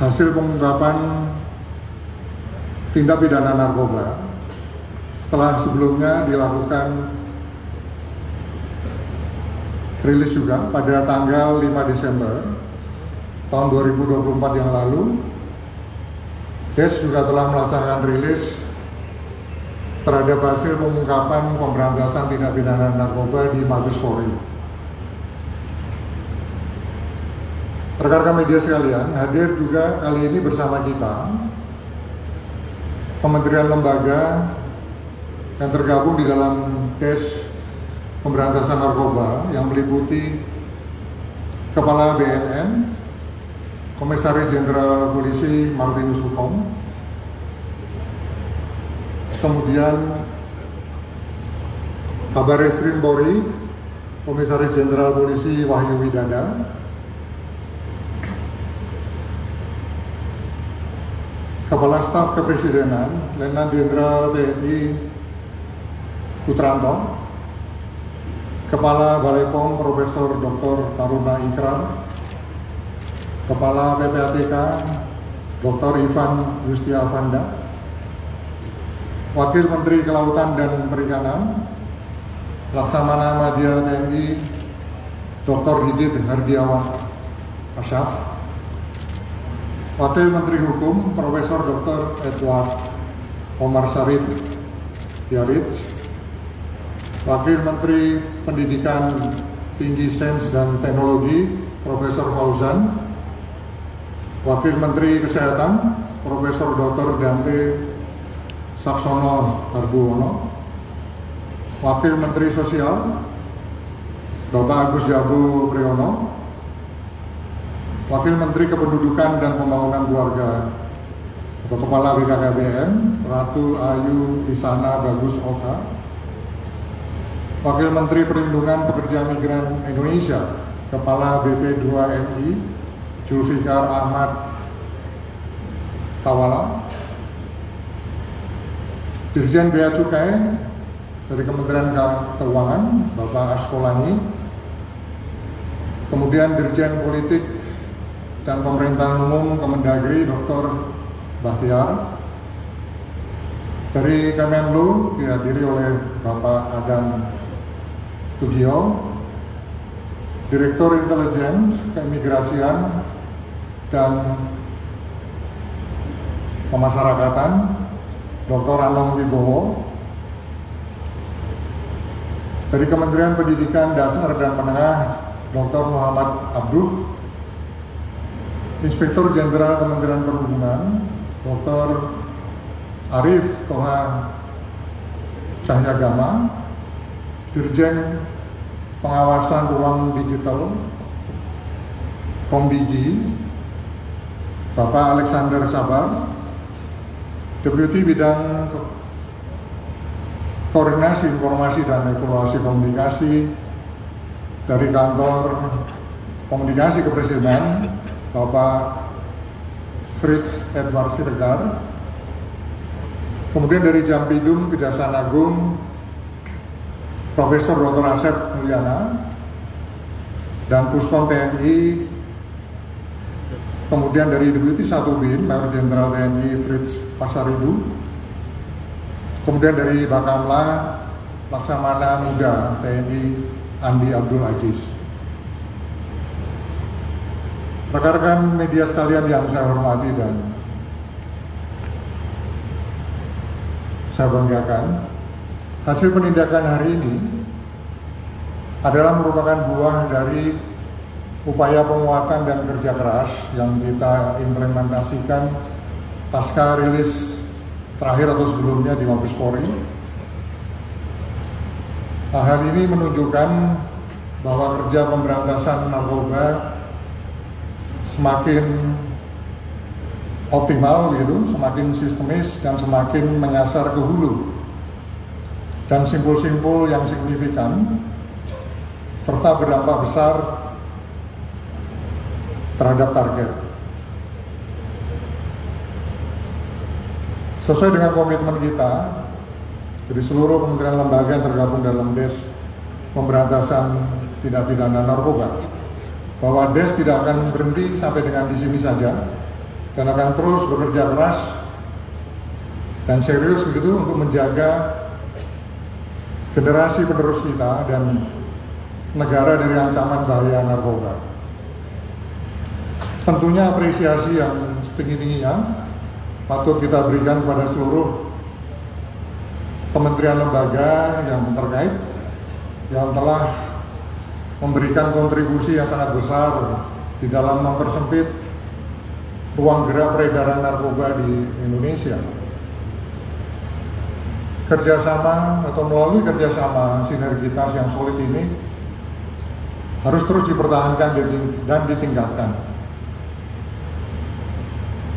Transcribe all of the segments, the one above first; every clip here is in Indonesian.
hasil pengungkapan tindak pidana narkoba setelah sebelumnya dilakukan rilis juga pada tanggal 5 Desember tahun 2024 yang lalu. Des juga telah melaksanakan rilis terhadap hasil pengungkapan pemberantasan tindak pidana narkoba di Mabes Polri. Rekan-rekan media sekalian, hadir juga kali ini bersama kita kementerian lembaga yang tergabung di dalam Des Pemberantasan Narkoba yang meliputi Kepala BNN, Komisaris Jenderal Polisi Martinus Hutton, kemudian Kabar Reskrim Polri, Komisaris Jenderal Polisi Wahyu Widada, Kepala Staf Kepresidenan Letnan Jenderal TNI Putranto, Kepala Balai POM Profesor Dr. Taruna Ikrar, Kepala PPATK Dr. Ivan Yustiavanda, Wakil Menteri Kelautan dan Perikanan Laksamana Madya TNI Dr. Didit Hardiawan Asyaf, Wakil Menteri Hukum Profesor Dr. Edward Omar Syarif Tiarij, Wakil Menteri Pendidikan Tinggi Sains dan Teknologi Profesor Fauzan, Wakil Menteri Kesehatan Profesor Dr. Dante Saksono Harbuwono, Wakil Menteri Sosial Bapak Agus Jabu Priyono, Wakil Menteri Kependudukan dan Pembangunan Keluarga atau Kepala BKKBN Ratu Ayu Isana Bagus Oka, Wakil Menteri Perlindungan Pekerja Migran Indonesia Kepala BP2MI Julfikar Ahmad Tawala, Dirjen Bea Cukai dari Kementerian Keuangan Bapak Askolani, kemudian Dirjen Politik dan Pemerintahan Umum Kemendagri Dr. Bahtiar, dari Kemenlu dihadiri oleh Bapak Adam Tugio, Direktur Intelijen Keimigrasian dan Pemasyarakatan Dr. Anong Wibowo, dari Kementerian Pendidikan Dasar dan Menengah Dr. Muhammad Abduh, Inspektur Jenderal Kementerian Perhubungan Dr. Arif Toha Cahyagama, Dirjen Pengawasan Ruang Digital Kombigi Bapak Alexander Sabar, Deputi Bidang Koordinasi Informasi dan Evaluasi Komunikasi dari Kantor Komunikasi Kepresidenan Bapak Fritz Edward Siregar, kemudian dari Jampidum Kejaksaan Agung Profesor Dr. Asep Mulyana dan Puspom TNI, kemudian dari Deputi 1 BIN Mayor Jenderal TNI Fritz Pasaribu, kemudian dari Bakamla Laksamana Muda TNI Andi Abdul Aziz. Rekan-rekan media sekalian yang saya hormati dan saya banggakan, hasil penindakan hari ini adalah merupakan buah dari upaya penguatan dan kerja keras yang kita implementasikan pasca rilis terakhir atau sebelumnya di Mabes Polri. Hal ini menunjukkan bahwa kerja pemberantasan narkoba semakin optimal gitu, semakin sistemis dan semakin menyasar ke hulu dan simpul-simpul yang signifikan serta berdampak besar terhadap target. Sesuai dengan komitmen kita dari seluruh kementerian lembaga yang tergabung dalam Des Pemberantasan Tindak Pidana Narkoba, bahwa Des tidak akan berhenti sampai dengan di sini saja, dan akan terus bekerja keras dan serius begitu untuk menjaga generasi penerus kita dan negara dari ancaman bahaya narkoba. Tentunya apresiasi yang setinggi-tingginya patut kita berikan kepada seluruh kementerian lembaga yang terkait yang telah memberikan kontribusi yang sangat besar di dalam mempersempit ruang gerak peredaran narkoba di Indonesia. Kerjasama atau melalui kerjasama sinergitas yang solid ini harus terus dipertahankan dan ditingkatkan.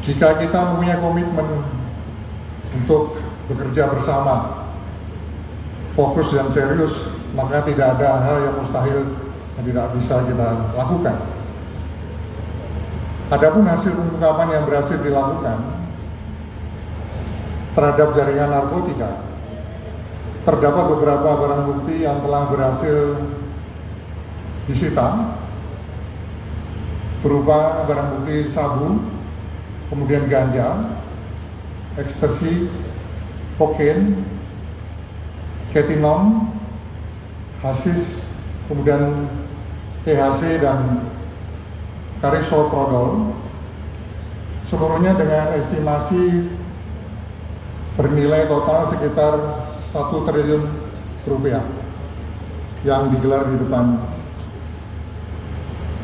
Jika kita mempunyai komitmen untuk bekerja bersama, fokus dan serius, maka tidak ada hal yang mustahil yang tidak bisa kita lakukan. Adapun hasil pengungkapan yang berhasil dilakukan terhadap jaringan narkotika, terdapat beberapa barang bukti yang telah berhasil disita berupa barang bukti sabu, kemudian ganja, ekstasi, kokain, ketinom, hasis, kemudian THC dan karisoprodol, seluruhnya dengan estimasi bernilai total sekitar 1 triliun rupiah yang digelar di depan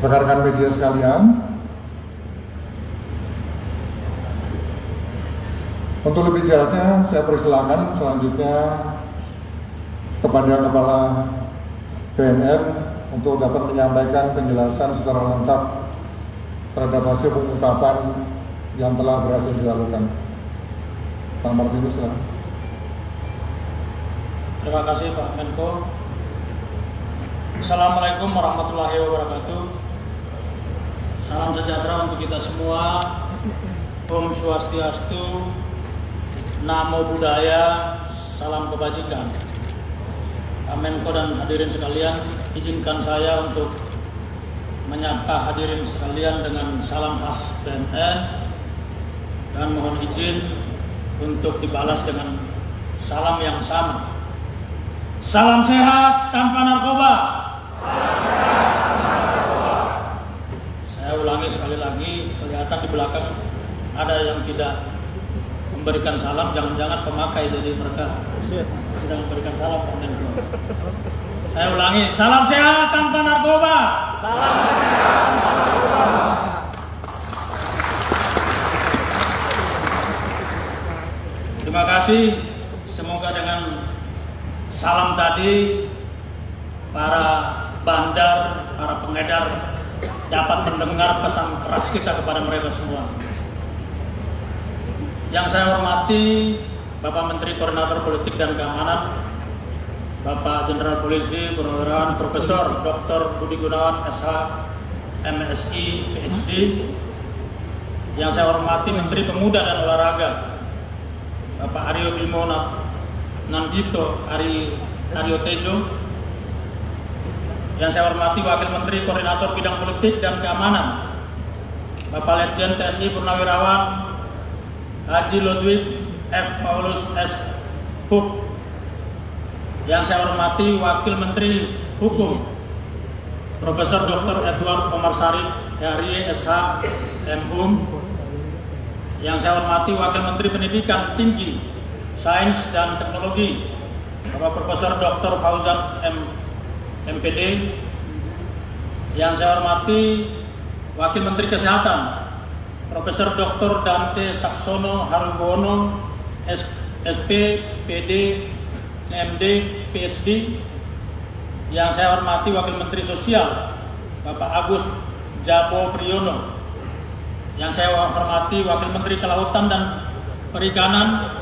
rekan-rekan media sekalian. Untuk lebih jelasnya saya persilakan selanjutnya kepada Kepala BNN untuk dapat menyampaikan penjelasan secara lengkap terhadap hasil pengungkapan yang telah berhasil dilakukan. Pak Martinus, silakan. Terima kasih Pak Menko. Assalamualaikum warahmatullahi wabarakatuh. Salam sejahtera untuk kita semua. Om Swastiastu, Namo Buddhaya, salam kebajikan. Pak Menko dan hadirin sekalian, izinkan saya untuk menyapa hadirin sekalian dengan salam khas BNN dan mohon izin untuk dibalas dengan salam yang sama. Salam sehat tanpa narkoba. Saya ulangi sekali lagi, kelihatan di belakang ada yang tidak memberikan salam, jangan-jangan pemakai jadi mereka tidak memberikan salam. Saya ulangi, salam sehat tanpa narkoba. Salam sehat tanpa narkoba. Terima kasih. Semoga dengan salam tadi para bandar, para pengedar dapat mendengar pesan keras kita kepada mereka semua. Yang saya hormati Bapak Menteri Koordinator Politik dan Keamanan, Bapak Jenderal Polisi Purnawirawan Profesor Dr. Budi Gunawan SH MSI PhD. Yang saya hormati Menteri Pemuda dan Olahraga Bapak Aryo Bimo Nandito Aryo Tejo. Yang saya hormati Wakil Menteri Koordinator Bidang Politik dan Keamanan Bapak Letjen TNI Purnawirawan Haji Ludwig F. Paulus S. Puk. Yang saya hormati Wakil Menteri Hukum Profesor Dr. Edward Omar Sarif dari SH MHUM. Yang saya hormati Wakil Menteri Pendidikan Tinggi, Sains dan Teknologi Bapak Profesor Dr. Fauzan MPD. Yang saya hormati Wakil Menteri Kesehatan Profesor Dr. Dante Saksono Harbono SP PD MD PhD. Yang saya hormati Wakil Menteri Sosial Bapak Agus Jabo Priyono. Yang saya hormati Wakil Menteri Kelautan dan Perikanan